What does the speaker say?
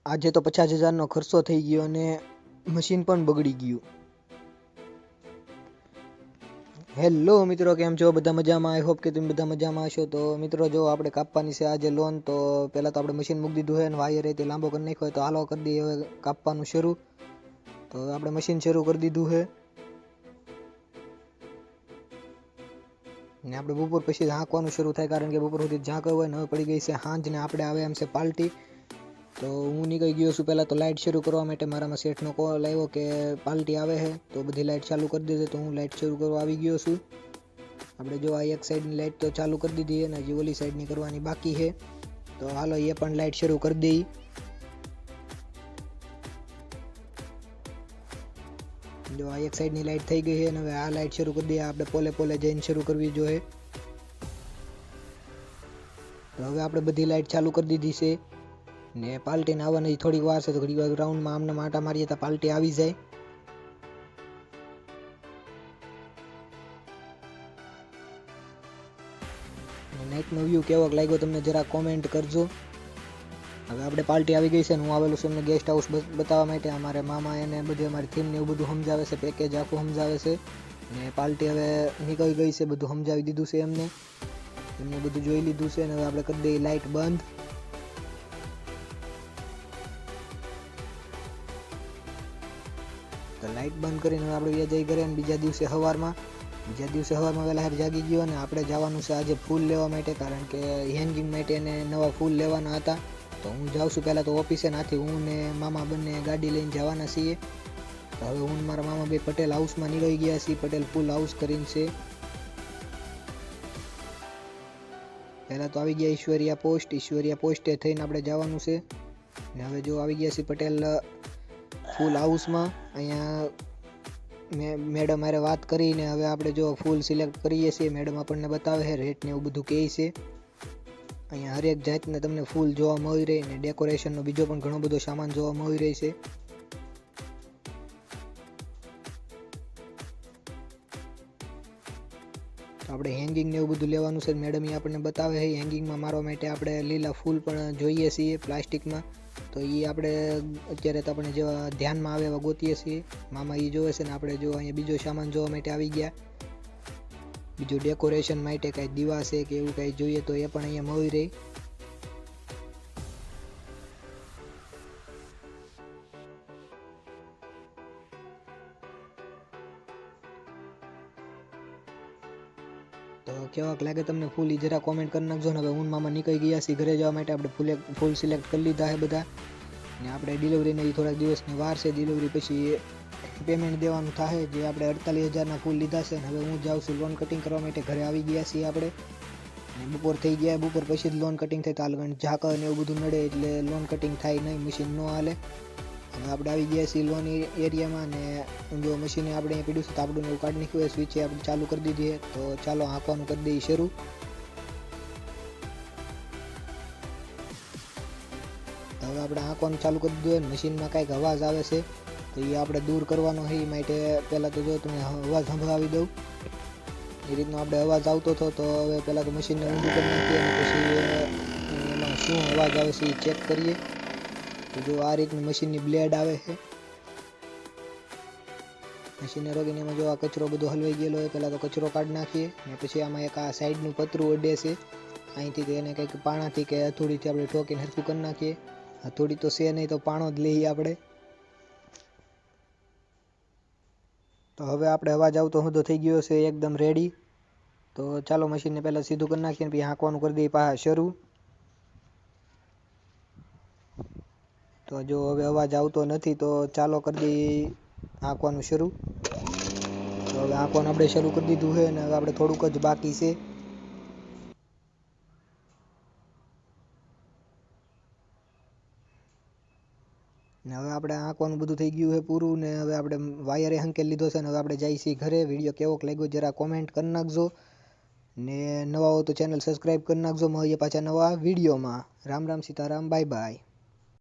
આજે તો 50,000નો ખર્ચો થઈ ગયો અને મશીન પણ બગડી ગયું। હેલો મિત્રો, કેમ છો? બધા મજામાં? આઈ હોપ કે તમે બધા મજામાં હશો। તો મિત્રો, જો આપણે કાપવાની છે આજે લોન, તો પહેલાં તો આપણે મશીન મૂકી દીધું છે અને વાયર એ લાંબો કરી નાખ્યો હોય, તો હાલો કરી દઈએ હવે કાપવાનું શરૂ। તો આપણે મશીન શરૂ કરી દીધું છે ને આપણે બપોર પછી હાંકવાનું શરૂ થાય, કારણ કે બપોર સુધી ઝાંક હોય ને હવે પડી ગઈ છે સાંજ ને આપણે આવે એમ છે પાર્ટી। તો હું નીકળી ગયો છું પહેલાં તો લાઇટ શરૂ કરવા માટે। મારામાં શેઠનો કોલ આવ્યો કે પાર્ટી આવે છે તો બધી લાઇટ ચાલુ કરી દેજે, તો હું લાઇટ શરૂ કરવા આવી ગયો છું। આપણે જો આ એક સાઈડની લાઇટ તો ચાલુ કરી દીધી છે ને હજી ઓલી સાઈડની કરવાની બાકી છે, તો હાલો એ પણ લાઇટ શરૂ કરી દઈએ। જો આ એક સાઈડની લાઇટ થઈ ગઈ છે અને હવે આ લાઇટ શરૂ કરી દઈએ। આપણે પોલે પોલે જઈને શરૂ કરવી જોઈએ। તો હવે આપણે બધી લાઇટ ચાલુ કરી દીધી છે ને પાર્ટીને આવવાની થોડીક વાર છે, તો ઘડી વાર ગ્રાઉન્ડમાં આમને આટા મારીએ તો પાર્ટી આવી જાય। નાઇટનો વ્યૂ કેવો લાગ્યો તમને જરા કોમેન્ટ કરજો। હવે આપણે પાર્ટી આવી ગઈ છે ને હું આવેલું છું એમને ગેસ્ટ હાઉસ બતાવવા માટે। અમારે મામા એને બધું અમારી થીમને એવું બધું સમજાવે છે, પેકેજ આખું સમજાવે છે ને પાર્ટી હવે નીકળી ગઈ છે, બધું સમજાવી દીધું છે એમને બધું જોઈ લીધું છે ને હવે આપણે કરી દઈએ લાઇટ બંધ। તો લાઇટ બંધ કરીને હવે આપણે જઈ ઘરે અને બીજા દિવસે સવારમાં વહેલા જાગી ગયો અને આપણે જવાનું છે આજે ફૂલ લેવા માટે, કારણ કે હેંગિંગ માટે એને નવા ફૂલ લેવાના હતા। તો હું જાઉં છું પહેલાં તો ઓફિસે, નાથી હું ને મામા બંને ગાડી લઈને જવાના છીએ। તો હવે હું મારા મામા બે પટેલ હાઉસમાં નીકળી ગયા છીએ, પટેલ ફૂલ હાઉસ કરીને છે। પહેલાં તો આવી ગયા ઈશ્વરિયા પોસ્ટે થઈને આપણે જવાનું છે ને હવે જો આવી ગયા છીએ પટેલ ફૂલ હાઉસમાં। અહીંયા મેડમ મારે વાત કરીને હવે આપણે જો ફૂલ સિલેક્ટ કરીએ છીએ, મેડમ આપણને બતાવે છે રેટ ને એવું બધું કહે છે। અહીંયા હરેક જાતના તમને ફૂલ જોવા મળી રહે ને ડેકોરેશનનો બીજો પણ ઘણો બધો સામાન જોવા મળી રહે છે। તો આપણે હેંગિંગ ને એવું બધું લેવાનું છે, મેડમ એ આપણને બતાવે છે। હેંગિંગમાં મારવા માટે આપણે લીલા ફૂલ પણ જોઈએ છીએ પ્લાસ્ટિકમાં, તો એ આપણે અત્યારે તો આપણે જેવા ધ્યાનમાં આવે એવા ગોતીએ છીએ। મામા એ જોવે છે ને આપણે જો અહીંયા બીજો સામાન જોવા માટે આવી ગયા, બીજું ડેકોરેશન માટે કાંઈ દીવા છે કે એવું કાંઈ જોઈએ તો એ પણ અહીંયા મળી રહે। તો કેવાક લાગે તમને ફૂલ એ જરા કોમેન્ટ કરી નાખજો ને। હવે હું મામા નીકળી ગયા છીએ ઘરે જવા માટે। આપણે ફૂલ સિલેક્ટ કરી લીધા છે બધા ને આપણે ડિલિવરીને થોડાક દિવસની વાર છે, ડિલિવરી પછી પેમેન્ટ દેવાનું થાય। જે આપણે 48,000ના ફૂલ લીધા છે। હવે હું જાઉં છું લોન કટિંગ કરવા માટે, ઘરે આવી ગયા છીએ આપણે ને બપોર થઈ ગયા। બપોર પછી જ લોન કટિંગ થાય, તાલગણ ઝાકળ ને એવું બધું નડે એટલે લોન કટિંગ થાય નહીં, મશીન ન હાલે। હવે આપણે આવી ગયા છીએ લોન એરિયામાં ને જો મશીને આપણે અહીંયા પીડ્યું છે, તાપડું એવું કાઢી નાખ્યું, સ્વિચ આપણે ચાલુ કરી દીધી છે। તો ચાલો હાંકવાનું કરી દઈએ શરૂ। હવે આપણે હાંકવાનું ચાલુ કરી દીધું। મશીનમાં કાંઈક અવાજ આવે છે તો એ આપણે દૂર કરવાનો છે, એ માટે પહેલાં તો જો તમને અવાજ સંભળાવી દઉં। એ રીતનો આપણે અવાજ આવતો હતો, તો હવે પહેલાં તો મશીનને ઊંધું કરી નાખીએ અને પછી એમાં શું અવાજ આવે છે એ ચેક કરીએ। તો જો આ રીતની મશીનની બ્લેડ આવે છે, મશીનને રોકીને એમાં જો આ કચરો બધો હલવાઈ ગયેલો હોય, પહેલાં તો કચરો કાઢી નાખીએ ને પછી આમાં એક આ સાઈડનું પતરું અડે છે, અહીંથી તો એને કંઈક પાણાથી કે હથોડીથી આપણે ઠોકીને હરખું કરી નાખીએ। હથોડી તો છે નહીં તો પાણો જ લઈએ આપણે। તો હવે આપણે અવાજ આવતો બધો થઈ ગયો છે એકદમ રેડી। તો ચાલો મશીનને પહેલાં સીધું કરી નાખીએ પછી હાંકવાનું કરી દઈએ પાછા શરૂ। તો જો હવે અવાજ આવતો નથી, તો ચાલો કરી દઈએ હાંકવાનું શરૂ। તો હવે હાંકવાનું આપણે શરૂ કરી દીધું છે અને હવે આપણે થોડુંક જ બાકી છે। ને હવે આપણે હાંકવાનું બધું થઈ ગયું છે પૂરું ને હવે આપણે વાયરે હંકેલી લીધો છે ને હવે આપણે જઈએ છીએ ઘરે। વિડીયો કેવોક લાગ્યો જરા કોમેન્ટ કરી નાખજો ને નવા હો તો ચેનલ સબસ્ક્રાઈબ કરી નાખજો। મળીએ પાછા નવા વિડીયોમાં। Ram Ram, Sitaram, bye bye.